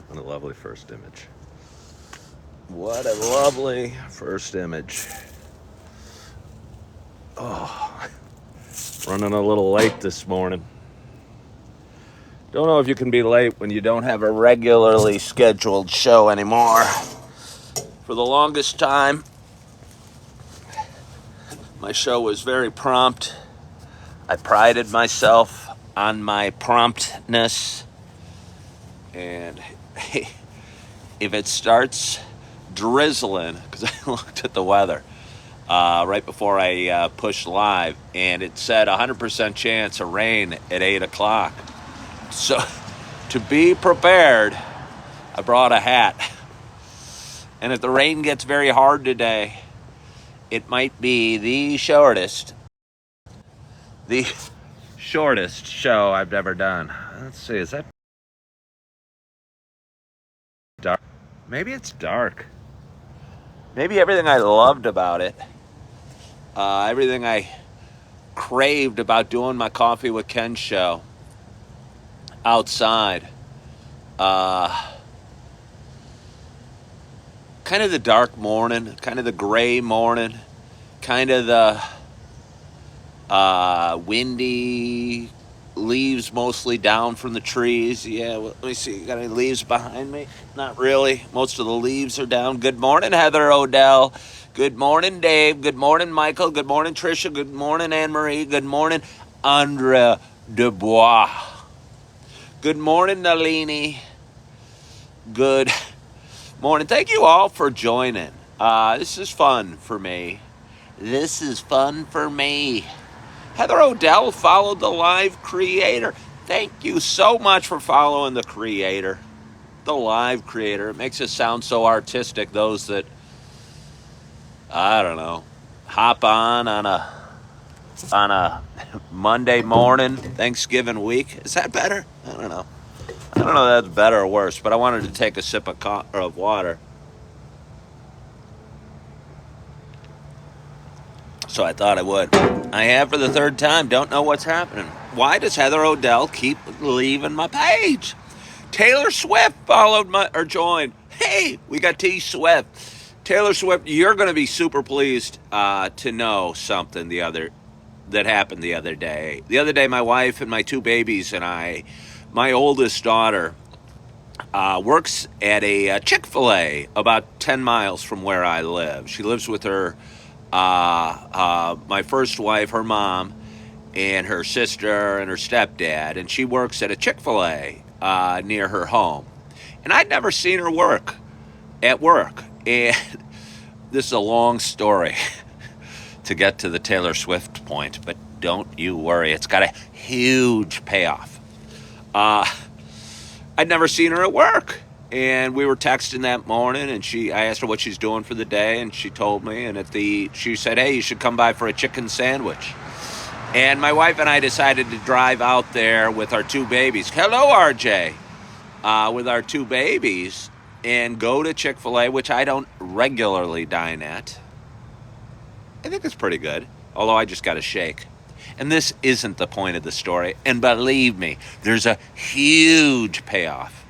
What a lovely first image. What a lovely first image. Oh, running a little late this morning. Don't know if you can be late when you don't have a regularly scheduled show anymore. For the longest time, my show was very prompt. I prided myself on my promptness. And if it starts drizzling, because I looked at the weather right before I pushed live, and it said 100% chance of rain at 8 o'clock. So to be prepared, I brought a hat. And if the rain gets very hard today, it might be the shortest show I've ever done. Let's see, is that dark? Maybe it's dark. Maybe everything I loved about it, everything I craved about doing my Coffee with Ken show outside, kind of the dark morning, kind of the gray morning, kind of the windy, leaves mostly down from the trees. Yeah, well, let me see. Got any leaves behind me? Not really. Most of the leaves are down. Good morning, Heather Odell. Good morning, Dave. Good morning, Michael. Good morning, Tricia. Good morning, Anne-Marie. Good morning, Andrea Dubois. Good morning, Nalini. Good morning. Thank you all for joining. This is fun for me. Heather Odell followed the live creator. Thank you so much for following the creator, the live creator. It makes us sound so artistic, those that, I don't know, hop on a Monday morning, Thanksgiving week. Is that better? I don't know if that's better or worse, but I wanted to take a sip of water. So I thought I would. I have for the third time. Don't know what's happening. Why does Heather Odell keep leaving my page? Taylor Swift joined. Hey, we got T Swift. Taylor Swift, you're going to be super pleased to know something that happened the other day. The other day, my wife and my two babies and my oldest daughter works at a Chick-fil-A about 10 miles from where I live. She lives with her my first wife, her mom, and her sister and her stepdad, and she works at a Chick-fil-A near her home. And I'd never seen her work at work. And this is a long story to get to the Taylor Swift point, but don't you worry. It's got a huge payoff. I'd never seen her at work. And we were texting that morning, and I asked her what she's doing for the day, and she told me. And she said, "Hey, you should come by for a chicken sandwich." And my wife and I decided to drive out there with our two babies. Hello, RJ. With our two babies, and go to Chick-fil-A, which I don't regularly dine at. I think it's pretty good, although I just got a shake. And this isn't the point of the story. And believe me, there's a huge payoff.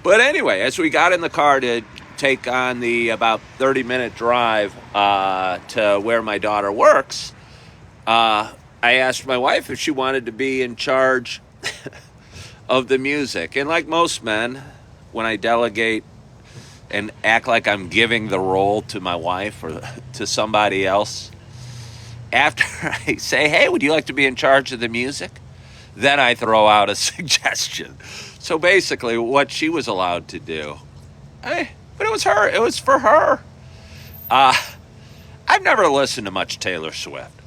But anyway, as we got in the car to take on the about 30-minute drive to where my daughter works, I asked my wife if she wanted to be in charge of the music. And like most men, when I delegate and act like I'm giving the role to my wife or to somebody else, after I say, "Hey, would you like to be in charge of the music?" then I throw out a suggestion. So basically what she was allowed to do, but it was her. It was for her. I've never listened to much Taylor Swift.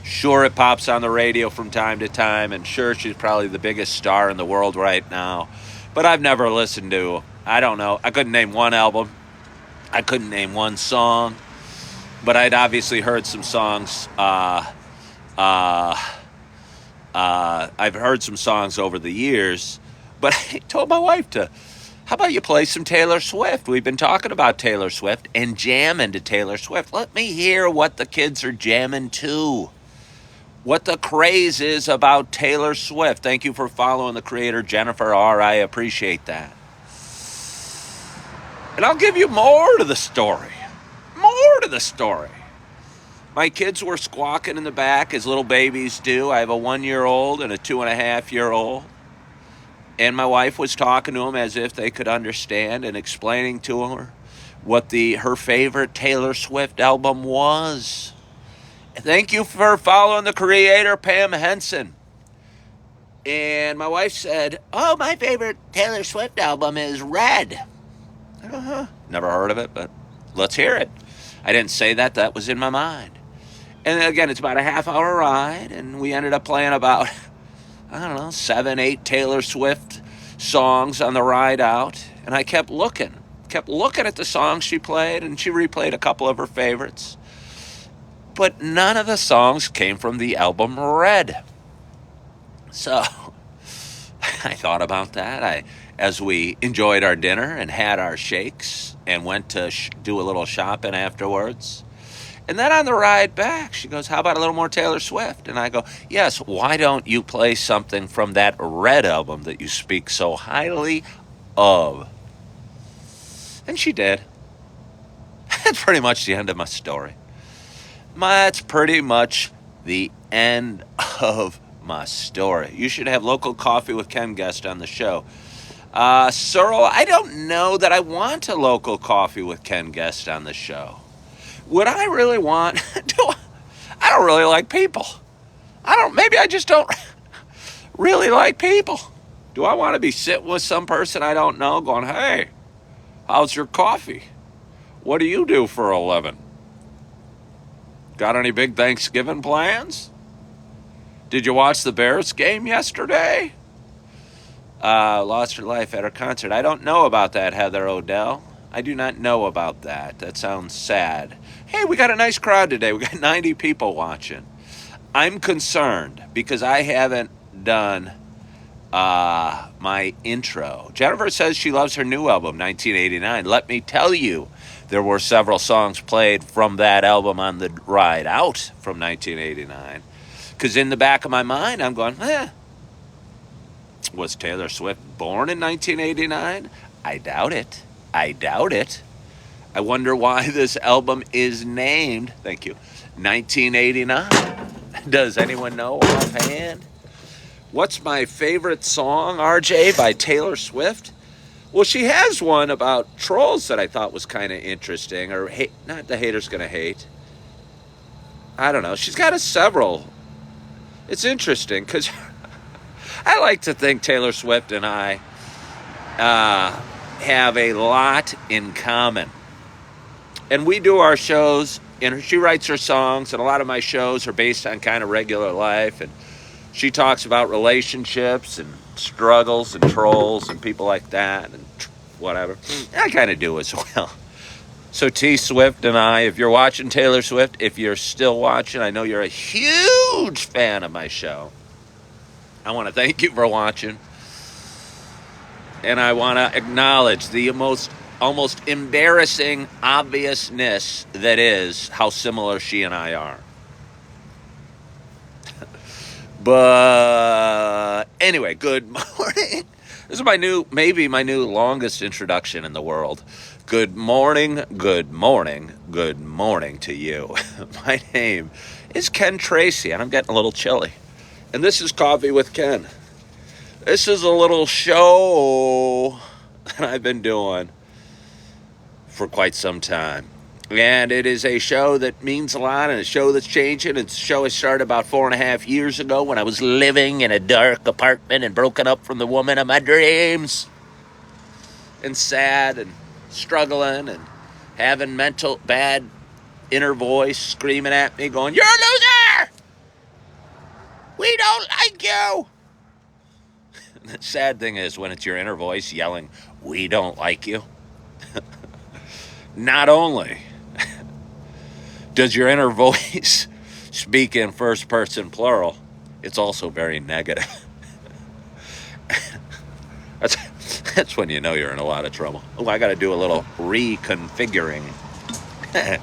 Sure, it pops on the radio from time to time, and sure, she's probably the biggest star in the world right now. But I've never listened to, I don't know, I couldn't name one album. I couldn't name one song. But I'd obviously heard some songs. I've heard some songs over the years. But I told my wife how about you play some Taylor Swift? We've been talking about Taylor Swift and jamming to Taylor Swift. Let me hear what the kids are jamming to. what the craze is about Taylor Swift. Thank you for following the creator, Jennifer R. I appreciate that. And I'll give you more to the story. More to the story. My kids were squawking in the back as little babies do. I have a 1-year-old and a 2.5-year-old. And my wife was talking to them as if they could understand and explaining to her what her favorite Taylor Swift album was. Thank you for following the creator, Pam Henson. And my wife said, "Oh, my favorite Taylor Swift album is Red." Never heard of it, but let's hear it. I didn't say that. That was in my mind. And again, it's about a half-hour ride, and we ended up playing about, I don't know, 7, 8 Taylor Swift songs on the ride out. And I kept looking at the songs she played, and she replayed a couple of her favorites. But none of the songs came from the album Red. So I thought about that. As we enjoyed our dinner and had our shakes and went to do a little shopping afterwards. And then on the ride back, she goes, "How about a little more Taylor Swift?" And I go, "Yes, why don't you play something from that Red album that you speak so highly of?" And she did. That's pretty much the end of my story. That's pretty much the end of my story. You should have Local Coffee with Ken guest on the show. Searle, I don't know that I want a Local Coffee with Ken guest on the show. Would I really want? I don't really like people. Maybe I just don't really like people. Do I want to be sitting with some person I don't know going, "Hey, how's your coffee? What do you do for a living? Got any big Thanksgiving plans? Did you watch the Bears game yesterday? Lost her life at her concert." I don't know about that, Heather Odell. I do not know about that. That sounds sad. Hey, we got a nice crowd today. We got 90 people watching. I'm concerned because I haven't done my intro. Jennifer says she loves her new album, 1989. Let me tell you, there were several songs played from that album on the ride out from 1989. Because in the back of my mind, I'm going, was Taylor Swift born in 1989? I doubt it. I wonder why this album is named, thank you, 1989. Does anyone know offhand? What's my favorite song, RJ, by Taylor Swift? Well, she has one about trolls that I thought was kind of interesting, or not the haters gonna hate. I don't know. She's got several. It's interesting because I like to think Taylor Swift and I have a lot in common. And we do our shows, and she writes her songs, and a lot of my shows are based on kind of regular life, and she talks about relationships and struggles and trolls and people like that and whatever. I kind of do as well. So T Swift and I, if you're watching Taylor Swift, if you're still watching, I know you're a huge fan of my show. I want to thank you for watching. And I want to acknowledge the almost embarrassing obviousness that is how similar she and I are. But anyway, good morning. This is maybe my new longest introduction in the world. Good morning, good morning, good morning to you. My name is Ken Tracy, and I'm getting a little chilly. And this is Coffee with Ken. This is a little show that I've been doing for quite some time. And it is a show that means a lot and a show that's changing. It's a show I started about 4.5 years ago when I was living in a dark apartment and broken up from the woman of my dreams. And sad and struggling and having bad inner voice screaming at me going, "You're a loser! We don't like you!" The sad thing is when it's your inner voice yelling, "We don't like you," not only does your inner voice speak in first person plural, it's also very negative. That's when you know you're in a lot of trouble. Oh, I got to do a little reconfiguring. I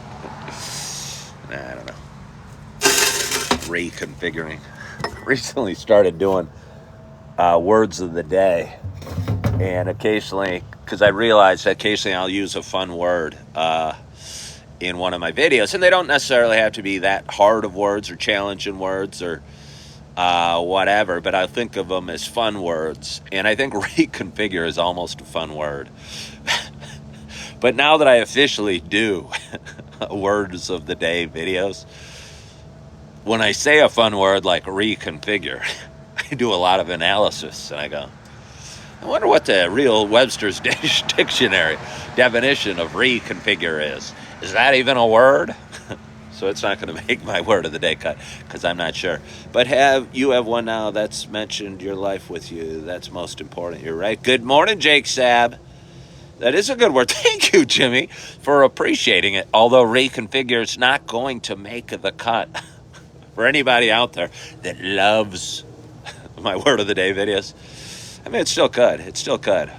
don't know. reconfiguring. Recently started doing words of the day, and occasionally, because I realized that occasionally I'll use a fun word in one of my videos, and they don't necessarily have to be that hard of words or challenging words or whatever, but I think of them as fun words, and I think reconfigure is almost a fun word. But now that I officially do words of the day videos, when I say a fun word like reconfigure, I do a lot of analysis, and I go, I wonder what the real Webster's Dictionary definition of reconfigure is. Is that even a word? So it's not going to make my word of the day cut because I'm not sure. But you have one now that's mentioned your life with you. That's most important. You're right. Good morning, Jake Sab. That is a good word. Thank you, Jimmy, for appreciating it. Although reconfigure is not going to make the cut. For anybody out there that loves my word of the day videos, I mean, it's still good. It's still good.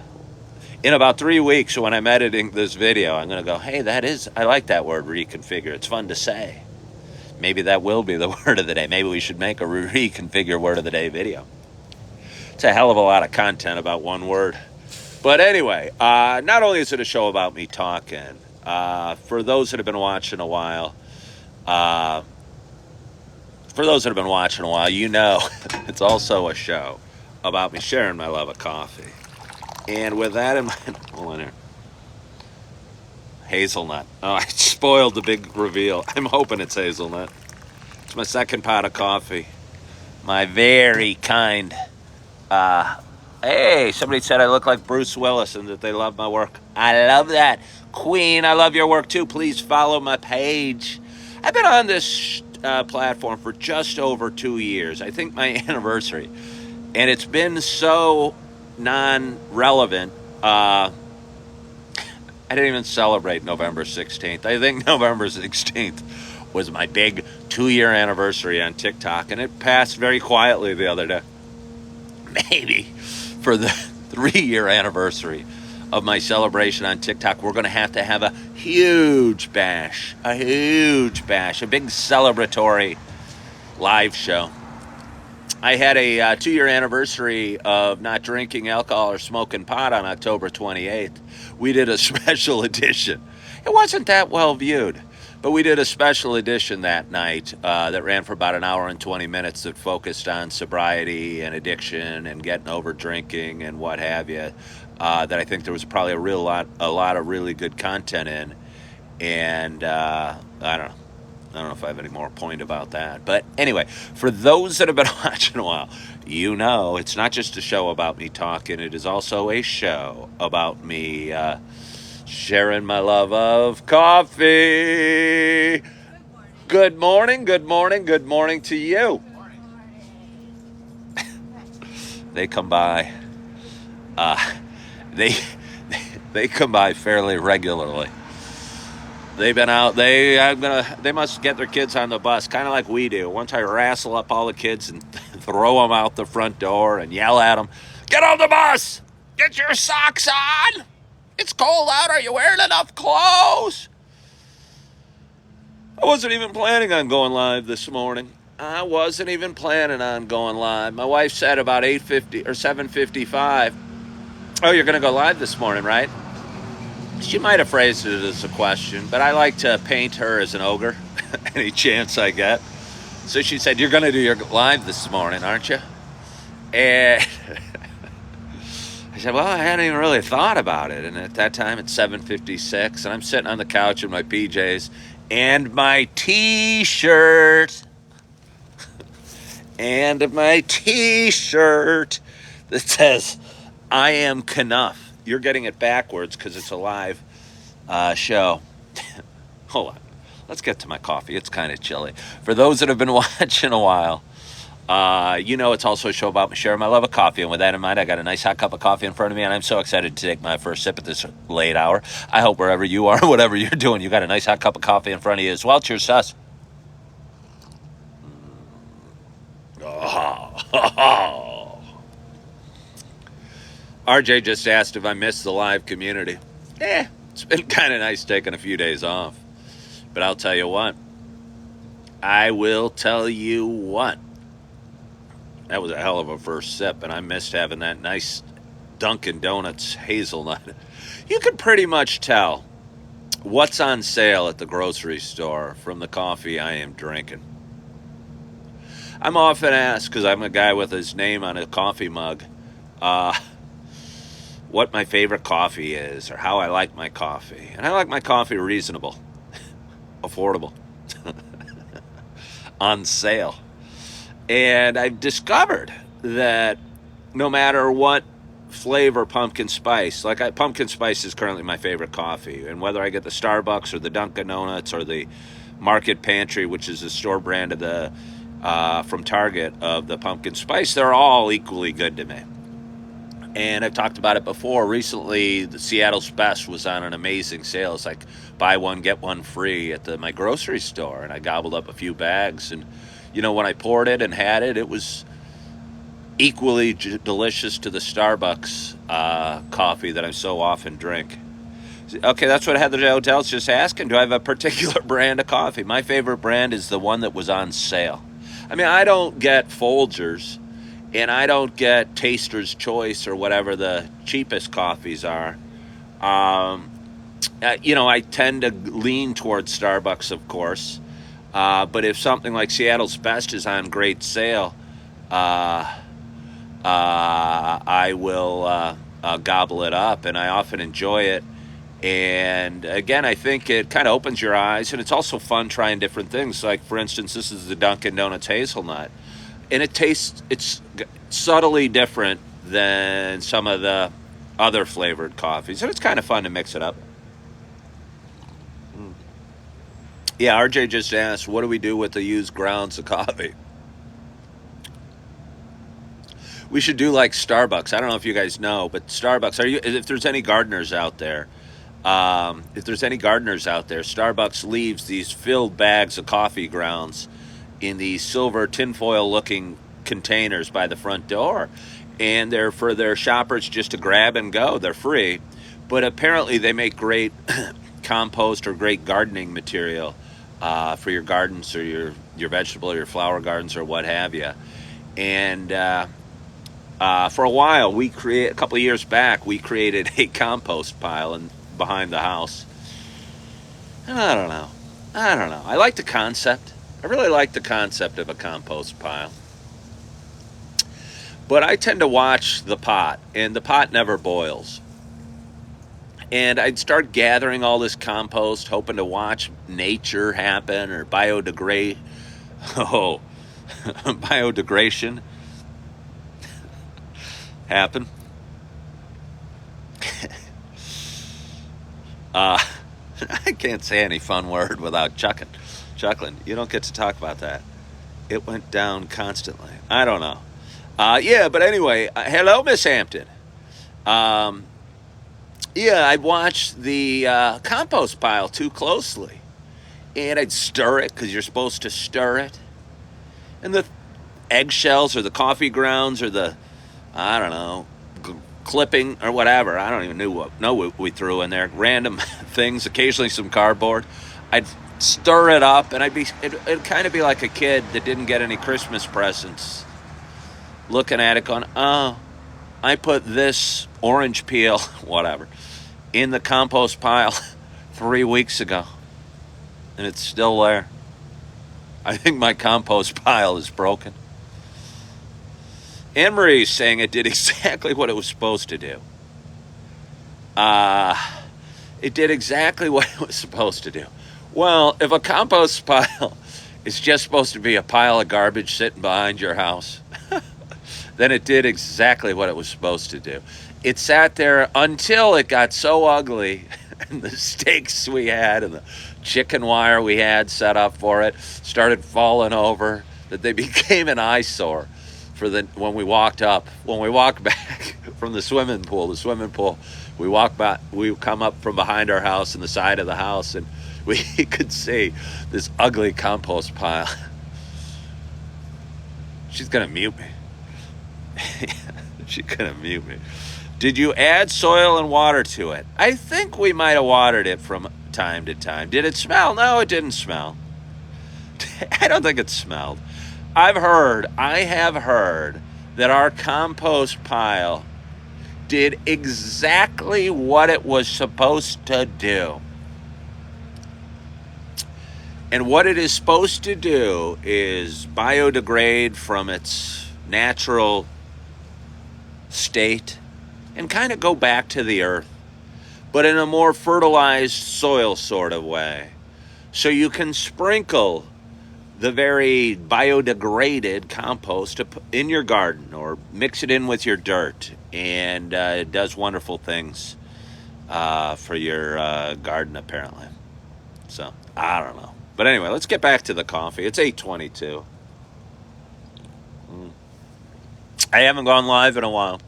In about 3 weeks, when I'm editing this video, I'm going to go, hey, I like that word, reconfigure. It's fun to say. Maybe that will be the word of the day. Maybe we should make a reconfigure word of the day video. It's a hell of a lot of content about one word. But anyway, not only is it a show about me talking, for those that have been watching a while, you know it's also a show about me sharing my love of coffee. And with that in mind, hold on here. Hazelnut. Oh, I spoiled the big reveal. I'm hoping it's hazelnut. It's my second pot of coffee. My very kind. Hey, somebody said I look like Bruce Willis and that they love my work. I love that. Queen, I love your work too. Please follow my page. I've been on this platform for just over 2 years. I think my anniversary. And it's been so non-relevant. I didn't even celebrate November 16th. I think November 16th was my big 2-year anniversary on TikTok, and it passed very quietly the other day. Maybe for the 3-year anniversary of my celebration on TikTok, we're going to have a huge bash, a big celebratory live show. I had a 2-year anniversary of not drinking alcohol or smoking pot on October 28th. We did a special edition. It wasn't that well viewed, but we did a special edition that night that ran for about an hour and 20 minutes that focused on sobriety and addiction and getting over drinking and what have you. That I think there was probably a lot of really good content in. And I don't know if I have any more point about that. But anyway, for those that have been watching a while, you know it's not just a show about me talking. It is also a show about me sharing my love of coffee. Good morning to you. They come by. They come by fairly regularly. They've been out. They must get their kids on the bus, kind of like we do. Once I wrestle up all the kids and throw them out the front door and yell at them, "Get on the bus! Get your socks on! It's cold out. Are you wearing enough clothes?" I wasn't even planning on going live this morning. My wife said about 8:50 or 7:55. Oh, you're going to go live this morning, right? She might have phrased it as a question, but I like to paint her as an ogre any chance I get. So she said, "You're going to do your live this morning, aren't you?" And I said, "Well, I hadn't even really thought about it." And at that time, it's 7:56, and I'm sitting on the couch in my PJs and my T-shirt. And my T-shirt that says, "I am Knuff." You're getting it backwards because it's a live show. Hold on. Let's get to my coffee. It's kind of chilly. For those that have been watching a while, you know it's also a show about me sharing my love of coffee. And with that in mind, I got a nice hot cup of coffee in front of me, and I'm so excited to take my first sip at this late hour. I hope wherever you are, whatever you're doing, you got a nice hot cup of coffee in front of you as well. Cheers, sus. RJ just asked if I missed the live community. It's been kind of nice taking a few days off. But I'll tell you what, I will tell you what. That was a hell of a first sip, and I missed having that nice Dunkin' Donuts hazelnut. You can pretty much tell what's on sale at the grocery store from the coffee I am drinking. I'm often asked, because I'm a guy with his name on a coffee mug, uh, what my favorite coffee is or how I like my coffee. And I like my coffee reasonable, affordable, on sale. And I've discovered that no matter what flavor pumpkin spice, pumpkin spice is currently my favorite coffee. And whether I get the Starbucks or the Dunkin' Donuts or the Market Pantry, which is the store brand of the from Target of the pumpkin spice, they're all equally good to me. And I've talked about it before. Recently, the Seattle's Best was on an amazing sale. It's like buy one, get one free at my grocery store. And I gobbled up a few bags. And, when I poured it and had it, it was equally delicious to the Starbucks coffee that I so often drink. Okay, that's what Heather Odell's just asking. Do I have a particular brand of coffee? My favorite brand is the one that was on sale. I mean, I don't get Folgers, and I don't get Taster's Choice or whatever the cheapest coffees are. I tend to lean towards Starbucks, of course. But if something like Seattle's Best is on great sale, I will gobble it up, and I often enjoy it. And again, I think it kind of opens your eyes, and it's also fun trying different things. Like, for instance, this is the Dunkin' Donuts hazelnut, and it's subtly different than some of the other flavored coffees, and it's kind of fun to mix it up. Yeah, RJ just asked, what do we do with the used grounds of coffee? We should do like Starbucks. I don't know if you guys know, but Starbucks, if there's any gardeners out there, Starbucks leaves these filled bags of coffee grounds in these silver tinfoil looking containers by the front door. And they're for their shoppers just to grab and go. They're free. But apparently they make great compost or great gardening material for your gardens or your vegetable or your flower gardens or what have you. And for a while, a couple of years back, we created a compost pile behind the house. And I don't know. I like the concept. I really like the concept of a compost pile. But I tend to watch the pot, and the pot never boils. And I'd start gathering all this compost, hoping to watch nature happen or biodegradation happen. I can't say any fun word without chuckling. You don't get to talk about that. It went down constantly. I don't know. But anyway, hello, Miss Hampton. I'd watch the compost pile too closely. And I'd stir it, because you're supposed to stir it. And the eggshells or the coffee grounds or the, I don't know, clipping or whatever. I don't even know what we threw in there. Random things, occasionally some cardboard. I'd stir it up, and it'd kind of be like a kid that didn't get any Christmas presents, looking at it going, oh, I put this orange peel, whatever, in the compost pile 3 weeks ago, and it's still there. I think my compost pile is broken. Anne Marie's saying it did exactly what it was supposed to do. It did exactly what it was supposed to do. Well, if a compost pile is just supposed to be a pile of garbage sitting behind your house, then it did exactly what it was supposed to do. It sat there until it got so ugly, and the steaks we had and the chicken wire we had set up for it started falling over, that they became an eyesore when we walked back from the swimming pool. We come up from behind our house and the side of the house, and we could see this ugly compost pile. She's gonna mute me. She's gonna mute me. Did you add soil and water to it? I think we might have watered it from time to time. Did it smell? No, it didn't smell. I don't think it smelled. I have heard that our compost pile did exactly what it was supposed to do. And what it is supposed to do is biodegrade from its natural state and kind of go back to the earth, but in a more fertilized soil sort of way. So you can sprinkle the very biodegraded compost in your garden or mix it in with your dirt, and it does wonderful things for your garden, apparently. So, I don't know. But anyway, let's get back to the coffee. It's 8:22. I haven't gone live in a while.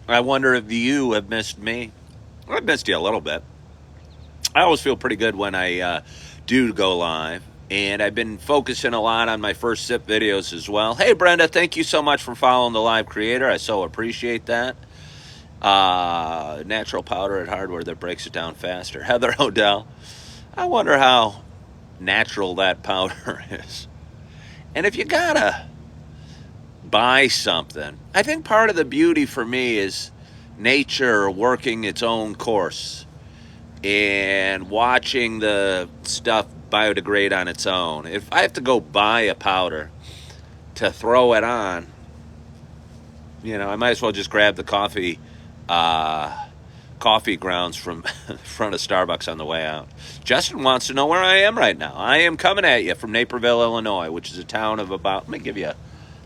I wonder if you have missed me. I've missed you a little bit. I always feel pretty good when I do go live. And I've been focusing a lot on my first sip videos as well. Hey, Brenda, thank you so much for following the live creator. I so appreciate that. Natural powder at hardware that breaks it down faster. Heather Odell. I wonder how natural that powder is. And if you gotta buy something, I think part of the beauty for me is nature working its own course and watching the stuff biodegrade on its own. If I have to go buy a powder to throw it on, I might as well just grab the coffee grounds from front of Starbucks on the way out. Justin wants to know where I am right now. I am coming at you from Naperville, Illinois, which is a town of about, let me give you a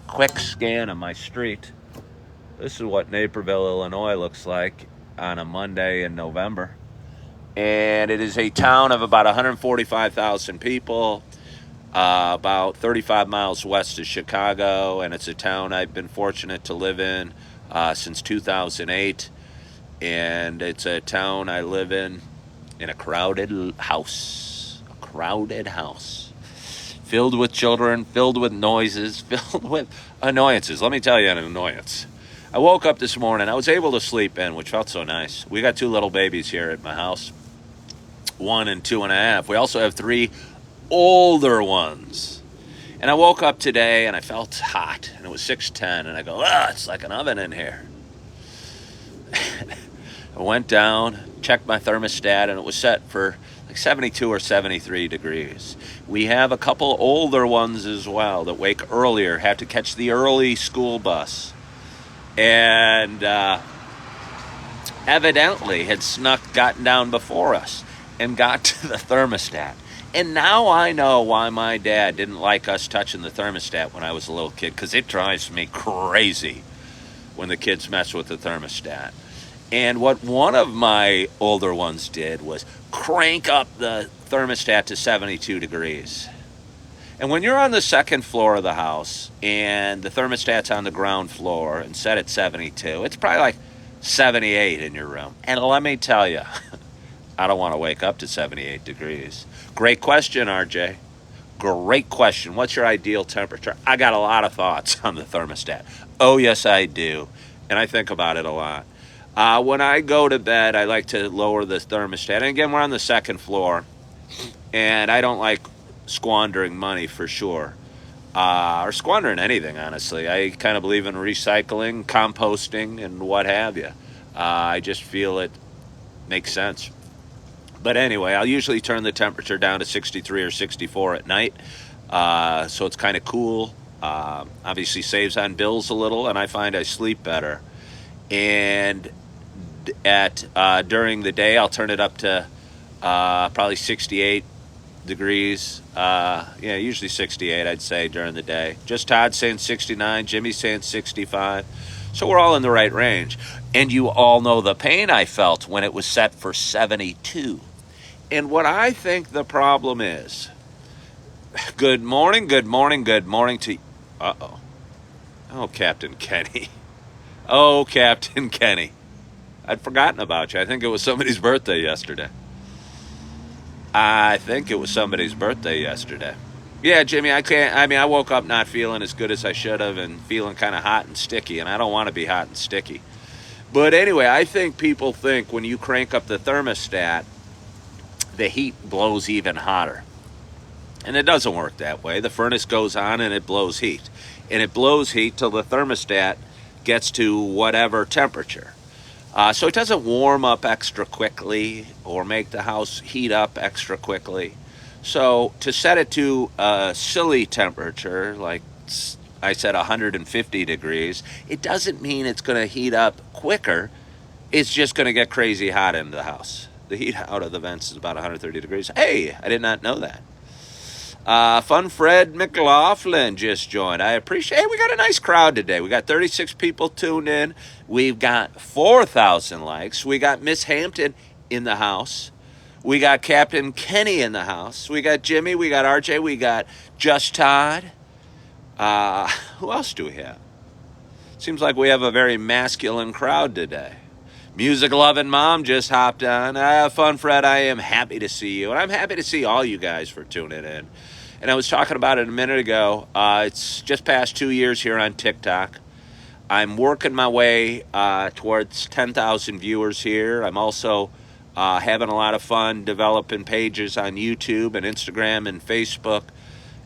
quick scan of my street. This is what Naperville, Illinois looks like on a Monday in November. And it is a town of about 145,000 people, about 35 miles west of Chicago, and it's a town I've been fortunate to live in since 2008. And it's a town I live in a crowded house. A crowded house. Filled with children, filled with noises, filled with annoyances. Let me tell you an annoyance. I woke up this morning. I was able to sleep in, which felt so nice. We got 2 little babies here at my house, 1 and 2.5. We also have 3 older ones. And I woke up today and I felt hot, and it was 6:10, and I go, it's like an oven in here. I went down, checked my thermostat, and it was set for like 72 or 73 degrees. We have a couple older ones as well that wake earlier, have to catch the early school bus, and evidently had gotten down before us and got to the thermostat. And now I know why my dad didn't like us touching the thermostat when I was a little kid, because it drives me crazy when the kids mess with the thermostat. And what one of my older ones did was crank up the thermostat to 72 degrees. And when you're on the second floor of the house and the thermostat's on the ground floor and set at 72, it's probably like 78 in your room. And let me tell you, I don't want to wake up to 78 degrees. Great question, RJ. Great question. What's your ideal temperature? I got a lot of thoughts on the thermostat. Oh, yes, I do. And I think about it a lot. When I go to bed, I like to lower the thermostat. And again, we're on the second floor, and I don't like squandering money for sure, or squandering anything, honestly. I kind of believe in recycling, composting, and what have you. I just feel it makes sense. But anyway, I'll usually turn the temperature down to 63 or 64 at night, so it's kind of cool. Obviously saves on bills a little, and I find I sleep better. And during the day, I'll turn it up to probably 68 degrees. Usually 68, I'd say, during the day. Just Todd saying 69, Jimmy's saying 65. So we're all in the right range. And you all know the pain I felt when it was set for 72. And what I think the problem is, good morning to, oh, Captain Kenny. Oh, Captain Kenny. I'd forgotten about you. I think it was somebody's birthday yesterday. Yeah, Jimmy, I woke up not feeling as good as I should have and feeling kind of hot and sticky, and I don't want to be hot and sticky. But anyway, I think people think when you crank up the thermostat, the heat blows even hotter. And it doesn't work that way. The furnace goes on and it blows heat. And it blows heat till the thermostat gets to whatever temperature. So it doesn't warm up extra quickly or make the house heat up extra quickly. So to set it to a silly temperature, like I said 150 degrees, it doesn't mean it's going to heat up quicker. It's just going to get crazy hot in the house. The heat out of the vents is about 130 degrees. Hey, I did not know that. Fun Fred McLaughlin just joined. I appreciate. Hey, we got a nice crowd today. We got 36 people tuned in. We've got 4,000 likes. We got Miss Hampton in the house. We got Captain Kenny in the house. We got Jimmy. We got RJ. We got Just Todd. Who else do we have? Seems like we have a very masculine crowd today. Music loving mom just hopped on. Fun Fred, I am happy to see you. And I'm happy to see all you guys for tuning in. And I was talking about it a minute ago. It's just past 2 years here on TikTok. I'm working my way towards 10,000 viewers here. I'm also having a lot of fun developing pages on YouTube and Instagram and Facebook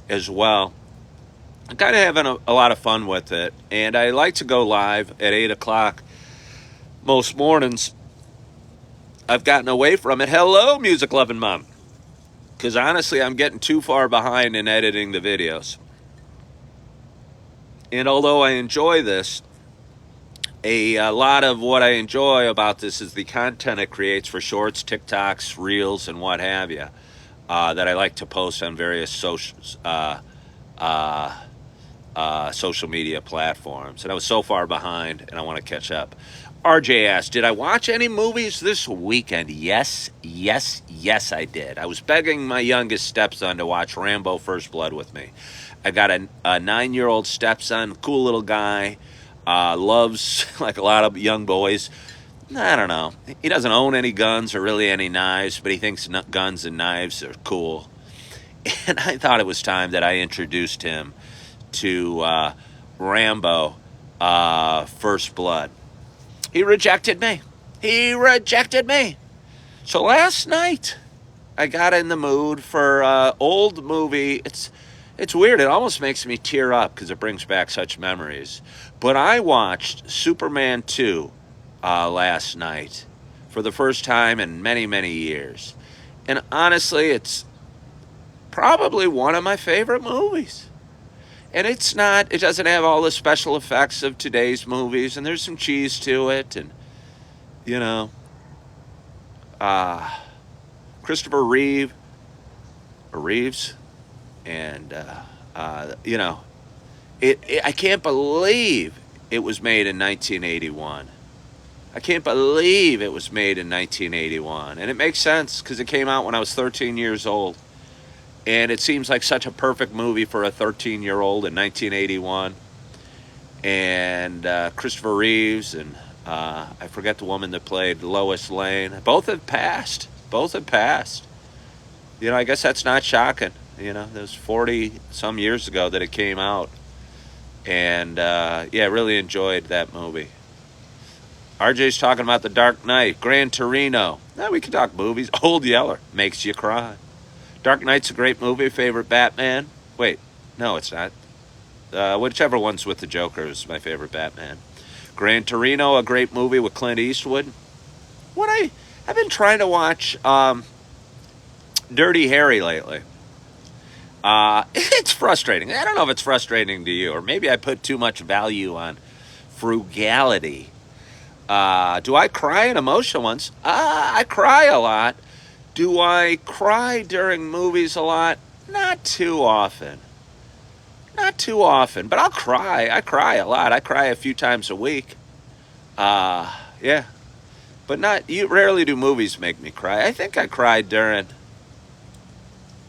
as well. I'm kind of having a lot of fun with it. And I like to go live at 8 o'clock most mornings. I've gotten away from it. Hello, music loving mom. Because honestly, I'm getting too far behind in editing the videos. And although I enjoy this, a lot of what I enjoy about this is the content it creates for shorts, TikToks, Reels, and what have you, that I like to post on various social media platforms. And I was so far behind, and I want to catch up. RJ asked, did I watch any movies this weekend? Yes, I did. I was begging my youngest stepson to watch Rambo First Blood with me. I got a 9-year-old stepson, cool little guy, loves, like a lot of young boys, I don't know. He doesn't own any guns or really any knives, but he thinks guns and knives are cool. And I thought it was time that I introduced him to Rambo First Blood. He rejected me. So last night, I got in the mood for an old movie. It's weird. It almost makes me tear up because it brings back such memories. But I watched Superman 2 last night for the first time in many, many years. And honestly, it's probably one of my favorite movies. And it doesn't have all the special effects of today's movies, and there's some cheese to it, and, Christopher Reeves, and, I can't believe it was made in 1981. And it makes sense, because it came out when I was 13 years old. And it seems like such a perfect movie for a 13-year-old in 1981. And Christopher Reeves and I forget the woman that played Lois Lane. Both have passed. I guess that's not shocking. That was 40-some years ago that it came out. And, really enjoyed that movie. RJ's talking about The Dark Knight, Gran Torino. Now we can talk movies. Old Yeller makes you cry. Dark Knight's a great movie. Favorite Batman? Wait, no, it's not. Whichever one's with the Joker is my favorite Batman. Gran Torino, a great movie with Clint Eastwood. I've been trying to watch Dirty Harry lately. It's frustrating. I don't know if it's frustrating to you, or maybe I put too much value on frugality. Do I cry in emotional ones? I cry a lot. Do I cry during movies a lot? Not too often, but I'll cry. I cry a lot. I cry a few times a week. But rarely do movies make me cry. I think I cried during,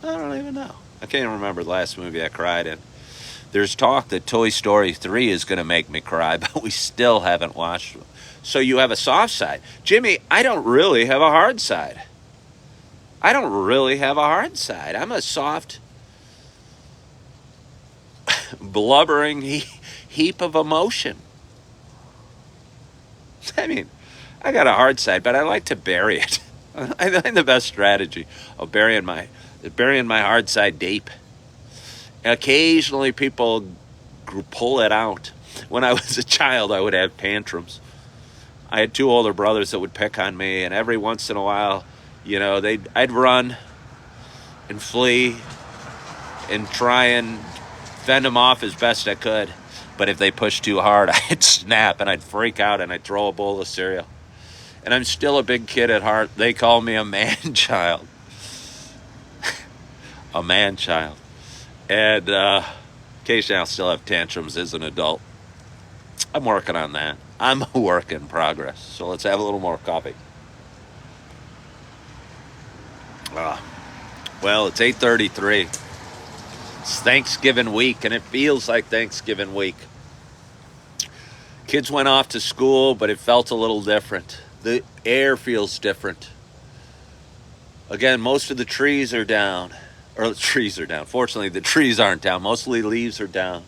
I don't even know. I can't even remember the last movie I cried in. There's talk that Toy Story 3 is going to make me cry, but we still haven't watched it. So you have a soft side. Jimmy, I don't really have a hard side. I'm a soft, blubbering heap of emotion. I mean, I got a hard side, but I like to bury it. I think the best strategy of burying my hard side deep. Occasionally people pull it out. When I was a child, I would have tantrums. I had two older brothers that would pick on me, and every once in a while, I'd run and flee and try and fend them off as best I could. But if they pushed too hard, I'd snap and I'd freak out and I'd throw a bowl of cereal. And I'm still a big kid at heart. They call me a man child. A man child. And occasionally I'll still have tantrums as an adult. I'm working on that. I'm a work in progress. So let's have a little more coffee. Well, it's 8:33. It's Thanksgiving week, and it feels like Thanksgiving week. Kids went off to school, but it felt a little different. The air feels different. Again, most of the trees are down. Or the trees are down. Fortunately, the trees aren't down. Mostly leaves are down.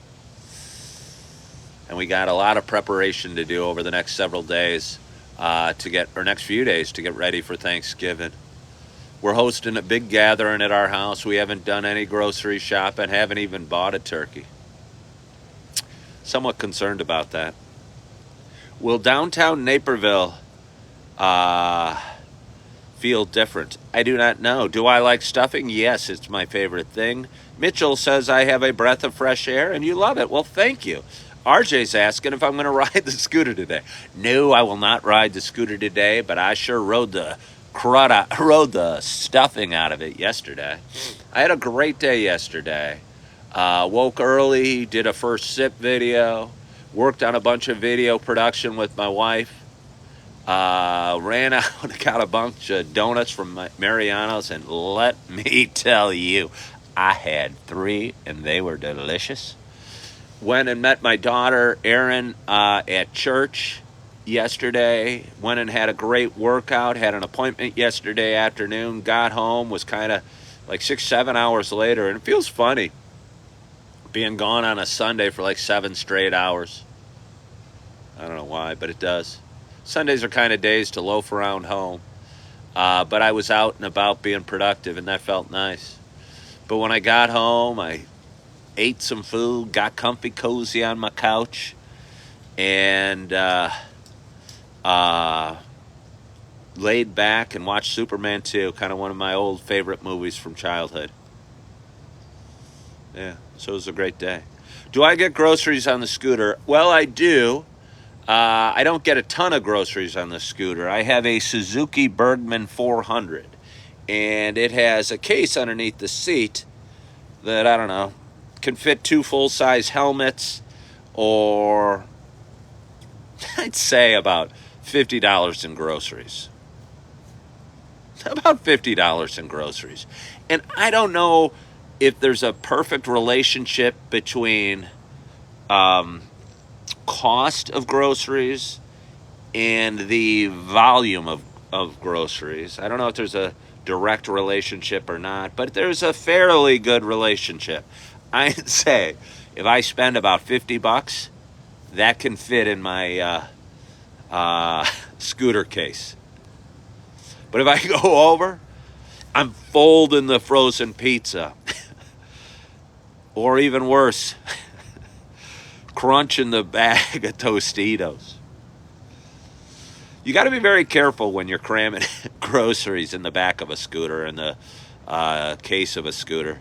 And we got a lot of preparation to do over the next several days next few days to get ready for Thanksgiving. We're hosting a big gathering at our house. We haven't done any grocery shopping, haven't even bought a turkey. Somewhat concerned about that. Will downtown Naperville feel different? I do not know. Do I like stuffing? Yes, it's my favorite thing. Mitchell says I have a breath of fresh air, and you love it. Well, thank you. RJ's asking if I'm going to ride the scooter today. No, I will not ride the scooter today, but I sure rode the stuffing out of it yesterday. I had a great day yesterday. Woke early, did a first sip video, worked on a bunch of video production with my wife, ran out and got a bunch of donuts from Mariano's, and let me tell you, I had 3 and they were delicious. Went and met my daughter Erin at church yesterday. Went and had a great workout, had an appointment yesterday afternoon, got home, was kind of like 6-7 hours later, and it feels funny being gone on a Sunday for like 7 straight hours. I don't know why, but it does. Sundays are kind of days to loaf around home, but I was out and about being productive, and that felt nice. But when I got home, I ate some food, got comfy cozy on my couch, and laid back and watched Superman 2, kind of one of my old favorite movies from childhood. Yeah, so it was a great day. Do I get groceries on the scooter? Well, I do. I don't get a ton of groceries on the scooter. I have a Suzuki Bergman 400, and it has a case underneath the seat that, I don't know, can fit 2 full-size helmets, or I'd say about $50 in groceries. About $50 in groceries. And I don't know if there's a perfect relationship between cost of groceries and the volume of groceries. I don't know if there's a direct relationship or not, but there's a fairly good relationship. I'd say if I spend about $50, that can fit in my scooter case. But if I go over, I'm folding the frozen pizza. Or even worse, crunching the bag of Tostitos. You got to be very careful when you're cramming groceries in the back of a scooter, in the case of a scooter.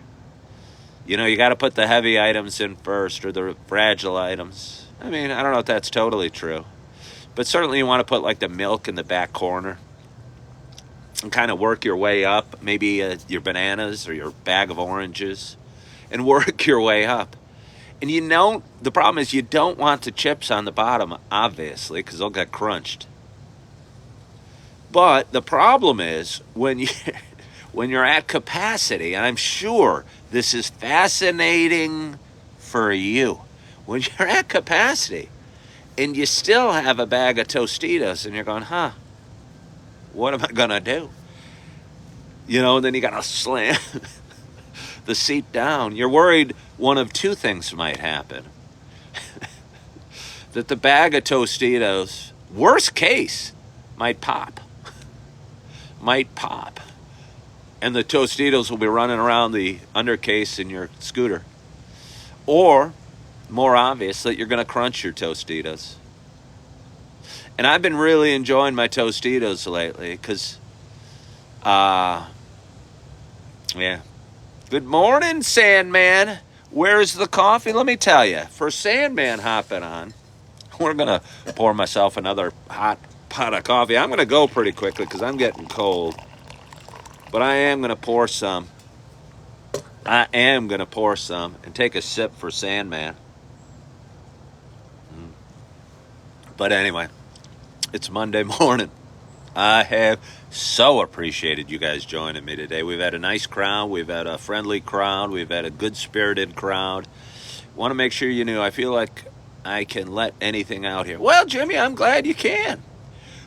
You got to put the heavy items in first, or the fragile items. I mean, I don't know if that's totally true. But certainly you want to put like the milk in the back corner and kind of work your way up. Maybe your bananas or your bag of oranges, and work your way up. And the problem is you don't want the chips on the bottom, obviously, because they'll get crunched. But the problem is when you're at capacity, and I'm sure this is fascinating for you, when you're at capacity and you still have a bag of Tostitos and you're going, what am I going to do? And then you got to slam the seat down. You're worried one of 2 things might happen. That the bag of Tostitos, worst case, might pop. And the Tostitos will be running around the undercase in your scooter. Or, more obvious, that you're going to crunch your Tostitos. And I've been really enjoying my Tostitos lately because, yeah. Good morning, Sandman. Where's the coffee? Let me tell you, for Sandman hopping on, we're going to pour myself another hot pot of coffee. I'm going to go pretty quickly because I'm getting cold. But I am going to pour some. I am going to pour some and take a sip for Sandman. But anyway, it's Monday morning. I have so appreciated you guys joining me today. We've had a nice crowd. We've had a friendly crowd. We've had a good-spirited crowd. Want to make sure you knew I feel like I can let anything out here. Well, Jimmy, I'm glad you can.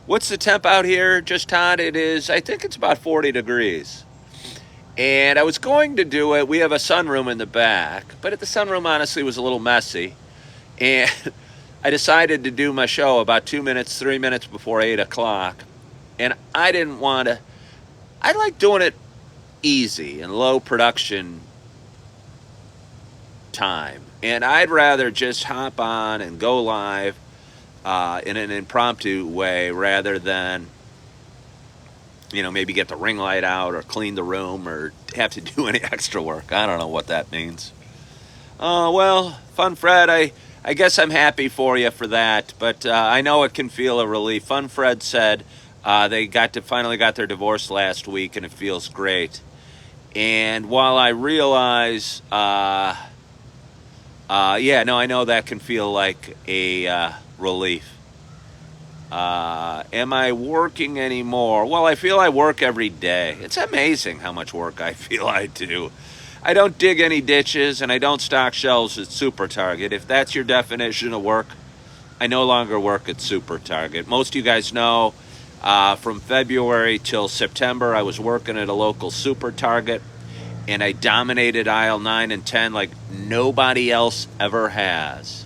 What's the temp out here? Just Todd, it is, I think it's about 40 degrees. And I was going to do it. We have a sunroom in the back, but the sunroom honestly was a little messy. And I decided to do my show about 3 minutes before 8 o'clock. And I didn't want to, I like doing it easy and low production time. And I'd rather just hop on and go live in an impromptu way rather than, maybe get the ring light out or clean the room or have to do any extra work. I don't know what that means. Well, Fun Fred, I guess I'm happy for you for that, but I know it can feel a relief. Fun Fred said they finally got their divorce last week, and it feels great. And while I realize, I know that can feel like a relief. Am I working anymore? Well, I feel I work every day. It's amazing how much work I feel I do. I don't dig any ditches, and I don't stock shelves at Super Target. If that's your definition of work, I no longer work at Super Target. Most of you guys know from February till September, I was working at a local Super Target, and I dominated aisle 9 and 10 like nobody else ever has.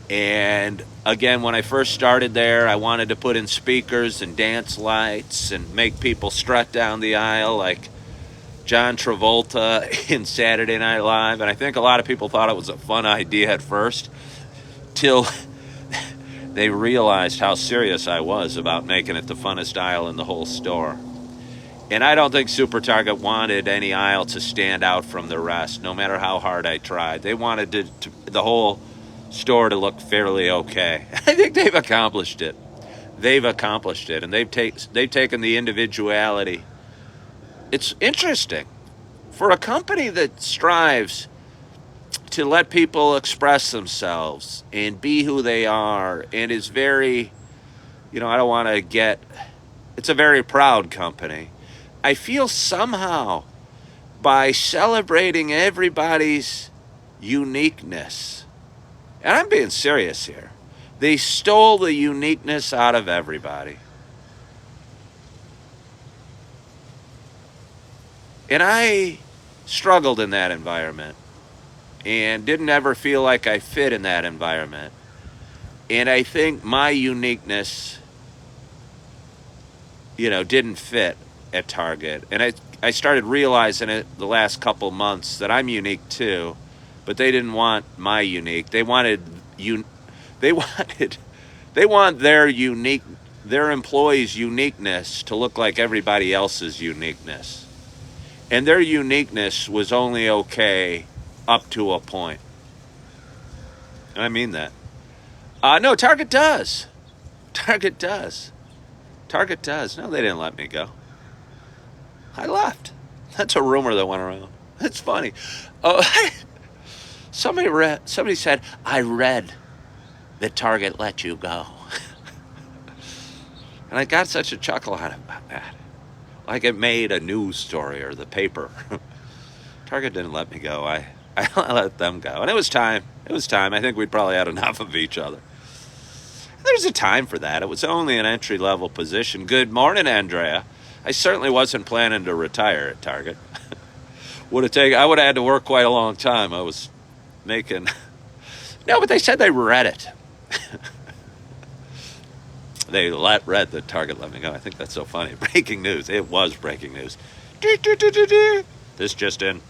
And again, when I first started there, I wanted to put in speakers and dance lights and make people strut down the aisle like John Travolta in Saturday Night Live. And I think a lot of people thought it was a fun idea at first, till they realized how serious I was about making it the funnest aisle in the whole store. And I don't think Super Target wanted any aisle to stand out from the rest, no matter how hard I tried. They wanted the whole store to look fairly okay. I think they've accomplished it. And they've taken the individuality. It's interesting for a company that strives to let people express themselves and be who they are, and is very, I don't want to get, it's a very proud company. I feel somehow by celebrating everybody's uniqueness, and I'm being serious here, they stole the uniqueness out of everybody. And I struggled in that environment and didn't ever feel like I fit in that environment. And I think my uniqueness, didn't fit at Target. And I started realizing it the last couple months that I'm unique too, but they didn't want my unique. They want their employees' uniqueness to look like everybody else's uniqueness. And their uniqueness was only okay up to a point. And I mean that. No, Target does. Target does. No, they didn't let me go. I left. That's a rumor that went around. It's funny. Somebody said, I read that Target let you go. And I got such a chuckle out of that. Like it made a news story or the paper. Target didn't let me go. I let them go. And it was time. I think we'd probably had enough of each other. There's a time for that. It was only an entry-level position. Good morning, Andrea. I certainly wasn't planning to retire at Target. I would have had to work quite a long time. I was making... No, but they said they read it. They read the Target let me go. I think that's so funny. Breaking news. It was breaking news. This just in.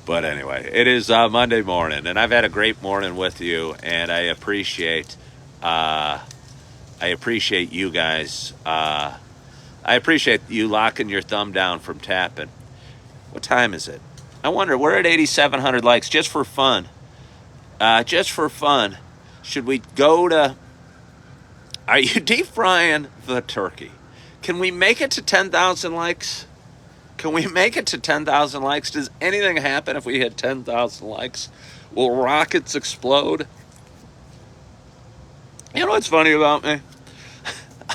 But anyway, it is Monday morning, and I've had a great morning with you, and I appreciate you guys. I appreciate you locking your thumb down from tapping. What time is it? I wonder. We're at 8,700 likes just for fun. Just for fun. Should we go to... Are you deep frying the turkey? Can we make it to 10,000 likes? Can we make it to 10,000 likes? Does anything happen if we hit 10,000 likes? Will rockets explode? You know what's funny about me?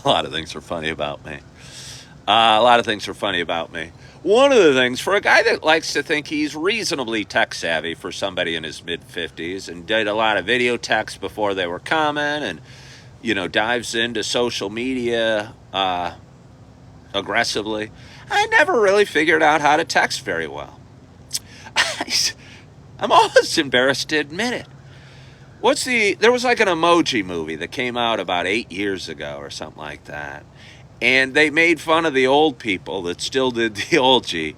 A lot of things are funny about me. One of the things, for a guy that likes to think he's reasonably tech savvy, for somebody in his mid-50s, and did a lot of video texts before they were common, and, dives into social media aggressively, I never really figured out how to text very well. I'm almost embarrassed to admit it. There was like an emoji movie that came out about 8 years ago or something like that. And they made fun of the old people that still did the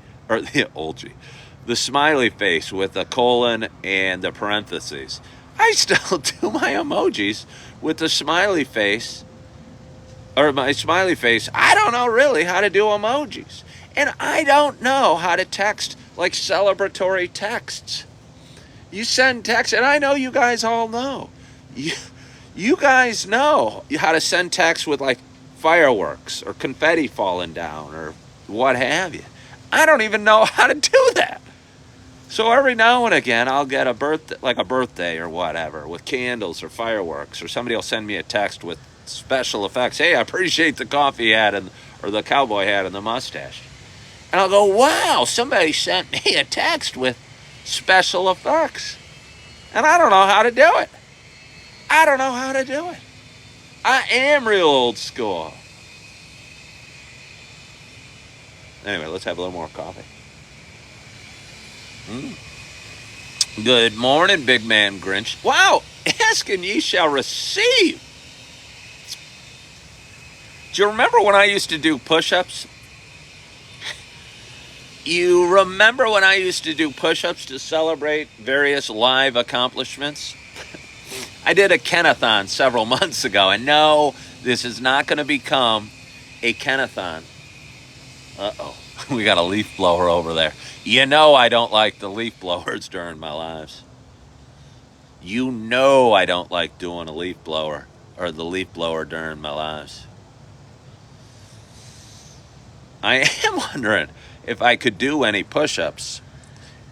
smiley face with the colon and the parentheses. I still do my emojis with the smiley face, or my smiley face. I don't know really how to do emojis. And I don't know how to text like celebratory texts. You send texts, and I know you guys all know. You guys know how to send texts with like fireworks or confetti falling down or what have you. I don't even know how to do that. So every now and again, I'll get a birthday or whatever with candles or fireworks, or somebody will send me a text with special effects. Hey, I appreciate the coffee hat or the cowboy hat and the mustache. And I'll go, wow, somebody sent me a text with special effects. And I don't know how to do it. I am real old school. Anyway, let's have a little more coffee. Good morning, big man Grinch. Wow, ask and ye shall receive. Do you remember when I used to do push-ups? You remember when I used to do push-ups to celebrate various live accomplishments? I did a Kenathon several months ago, and no, this is not going to become a Kenathon. Uh-oh, we got a leaf blower over there. You know I don't like the leaf blowers during my lives. You know I don't like doing a leaf blower or the leaf blower during my lives. I am wondering if I could do any push-ups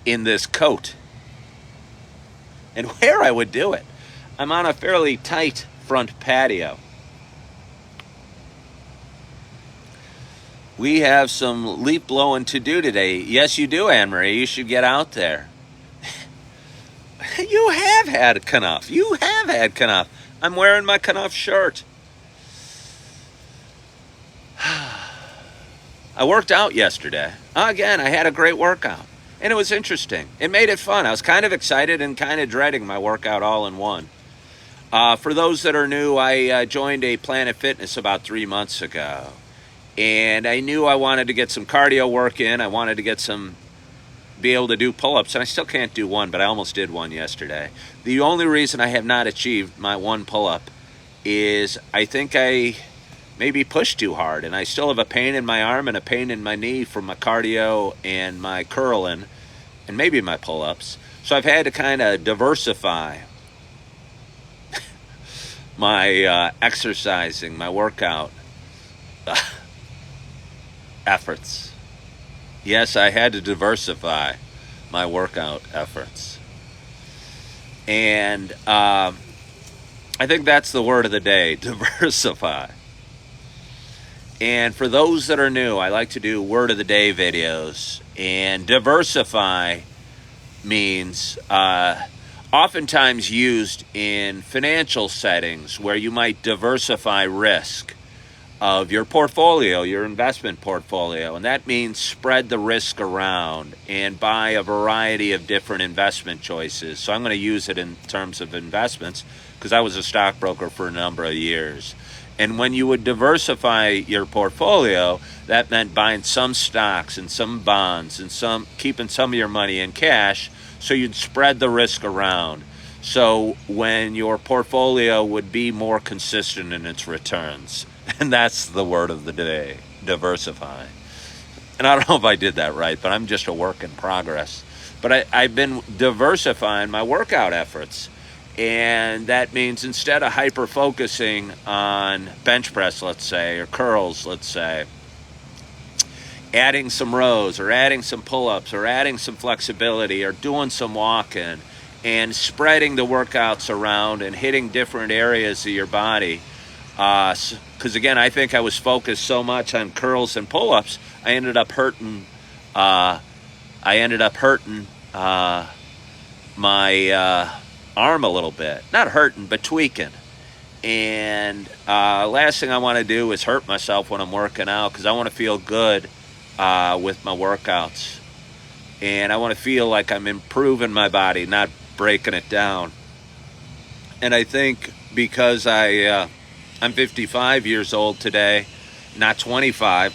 in this coat and where I would do it. I'm on a fairly tight front patio. We have some leaf blowing to do today. Yes, you do, Anne-Marie. You should get out there. You have had Knuff. I'm wearing my Knuff shirt. I worked out yesterday. Again, I had a great workout. And it was interesting. It made it fun. I was kind of excited and kind of dreading my workout all in one. For those that are new, I joined a Planet Fitness about 3 months ago. And I knew I wanted to get some cardio work in. I wanted to be able to do pull-ups. And I still can't do one, but I almost did one yesterday. The only reason I have not achieved my one pull-up is I think I maybe pushed too hard. And I still have a pain in my arm and a pain in my knee from my cardio and my curling and maybe my pull-ups. So I've had to kind of diversify my exercising, my workout efforts. Yes, I had to diversify my workout efforts. And I think that's the word of the day, diversify. And for those that are new, I like to do word of the day videos. And diversify means oftentimes used in financial settings where you might diversify risk of your portfolio, your investment portfolio. And that means spread the risk around and buy a variety of different investment choices. So I'm going to use it in terms of investments because I was a stockbroker for a number of years. And when you would diversify your portfolio, that meant buying some stocks and some bonds and keeping some of your money in cash, so you'd spread the risk around. So when your portfolio would be more consistent in its returns. And that's the word of the day, diversify. And I don't know if I did that right, but I'm just a work in progress. But I've been diversifying my workout efforts. And that means instead of hyper-focusing on bench press, let's say, or curls, let's say, adding some rows or adding some pull-ups or adding some flexibility or doing some walking and spreading the workouts around and hitting different areas of your body. Because, again, I think I was focused so much on curls and pull-ups, I ended up hurting my arm a little bit. Not hurting, but tweaking. And last thing I want to do is hurt myself when I'm working out, because I want to feel good with my workouts. And I want to feel like I'm improving my body, not breaking it down. And I think because I'm 55 years old today, not 25,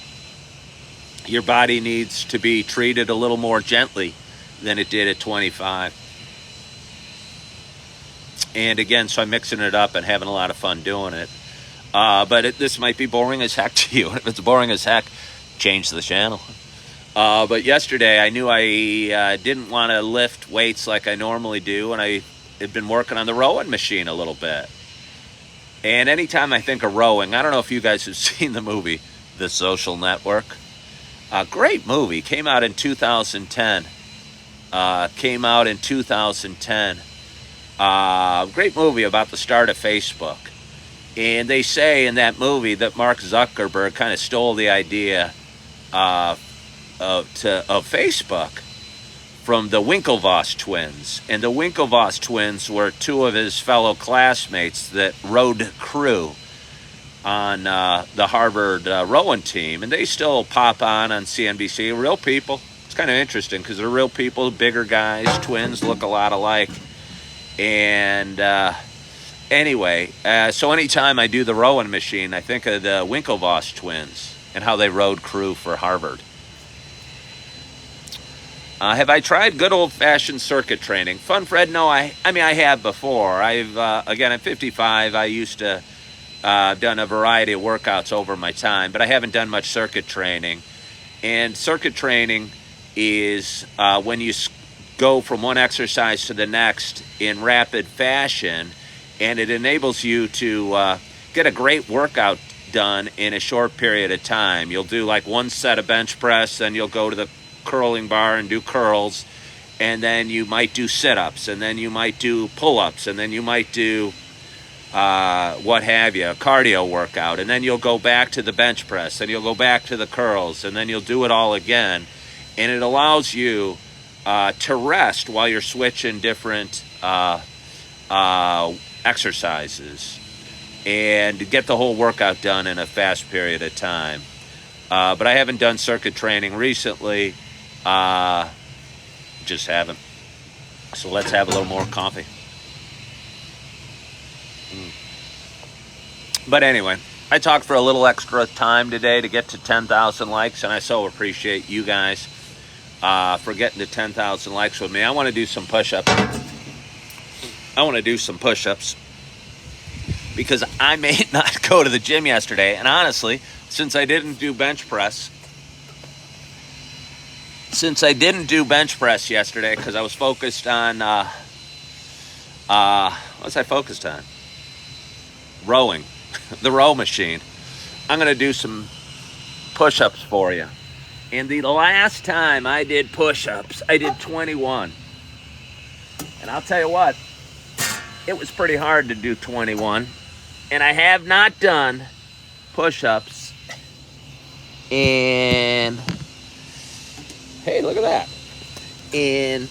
your body needs to be treated a little more gently than it did at 25. And again, so I'm mixing it up and having a lot of fun doing it. But this might be boring as heck to you. If it's boring as heck, change the channel. But yesterday, I knew I didn't want to lift weights like I normally do, and I had been working on the rowing machine a little bit. And anytime I think of rowing, I don't know if you guys have seen the movie The Social Network. A great movie. Came out in 2010. Great movie about the start of Facebook. And they say in that movie that Mark Zuckerberg kind of stole the idea of Facebook from the Winklevoss twins. And the Winklevoss twins were two of his fellow classmates that rowed crew on the Harvard rowing team. And they still pop on CNBC. Real people. It's kind of interesting because they're real people, bigger guys, twins, look a lot alike. And anyway, so anytime I do the rowing machine, I think of the Winklevoss twins and how they rowed crew for Harvard. Have I tried good old-fashioned circuit training? Fun, Fred? No, I have before. I'm 55. I used to done a variety of workouts over my time, but I haven't done much circuit training. And circuit training is when you go from one exercise to the next in rapid fashion, and it enables you to get a great workout done in a short period of time. You'll do like one set of bench press, then you'll go to the curling bar and do curls, and then you might do sit-ups, and then you might do pull-ups, and then you might do what have you, a cardio workout, and then you'll go back to the bench press, and you'll go back to the curls, and then you'll do it all again. And it allows you to rest while you're switching different exercises and get the whole workout done in a fast period of time. But I haven't done circuit training recently. Just haven't. So let's have a little more coffee. But anyway, I talked for a little extra time today to get to 10,000 likes, and I so appreciate you guys for getting to 10,000 likes with me. I want to do some push-ups. Because I may not go to the gym yesterday. And honestly, since I didn't do bench press yesterday because I was focused on, what was I focused on? Rowing, the row machine. I'm going to do some push-ups for you. And the last time I did push-ups, I did 21. And I'll tell you what, it was pretty hard to do 21. And I have not done push-ups in, hey, look at that, in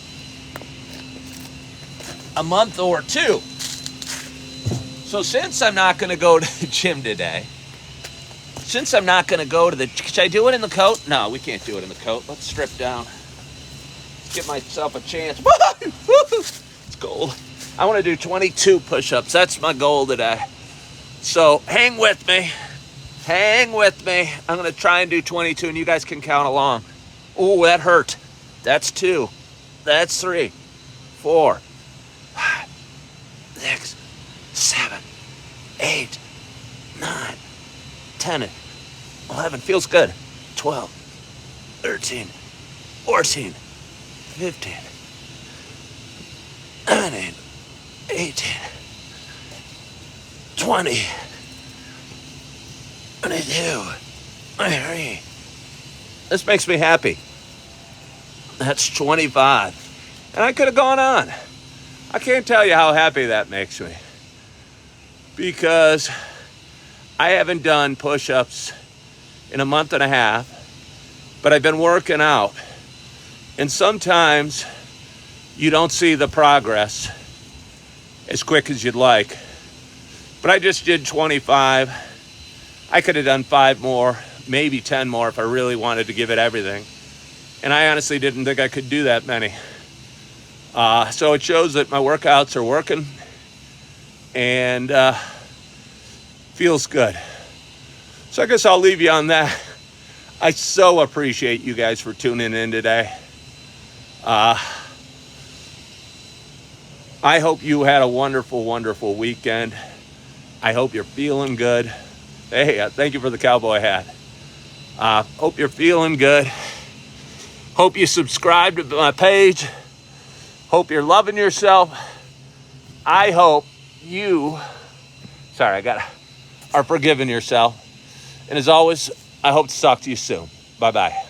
a month or two. So since I'm not going to go to the gym today, should I do it in the coat? No, we can't do it in the coat. Let's strip down. Give myself a chance. It's cold. I want to do 22 push-ups. That's my goal today. So hang with me. Hang with me. I'm going to try and do 22, and you guys can count along. Oh, that hurt. That's 2. That's 3, 4, 5, 6, 7, 8, 9, 10, 11. Feels good. 12, 13, 14, 15, 19, 18, 20, 22, 23. This makes me happy. That's 25. And I could have gone on. I can't tell you how happy that makes me. Because I haven't done push-ups in a month and a half, but I've been working out. And sometimes you don't see the progress as quick as you'd like. But I just did 25. I could have done 5 more, maybe 10 more if I really wanted to give it everything. And I honestly didn't think I could do that many. So it shows that my workouts are working and feels good. So I guess I'll leave you on that. I so appreciate you guys for tuning in today. I hope you had a wonderful, wonderful weekend. I hope you're feeling good. Hey, thank you for the cowboy hat. Hope you're feeling good. Hope you subscribe to my page. Hope you're loving yourself. I hope you, are forgiving yourself. And as always, I hope to talk to you soon. Bye-bye.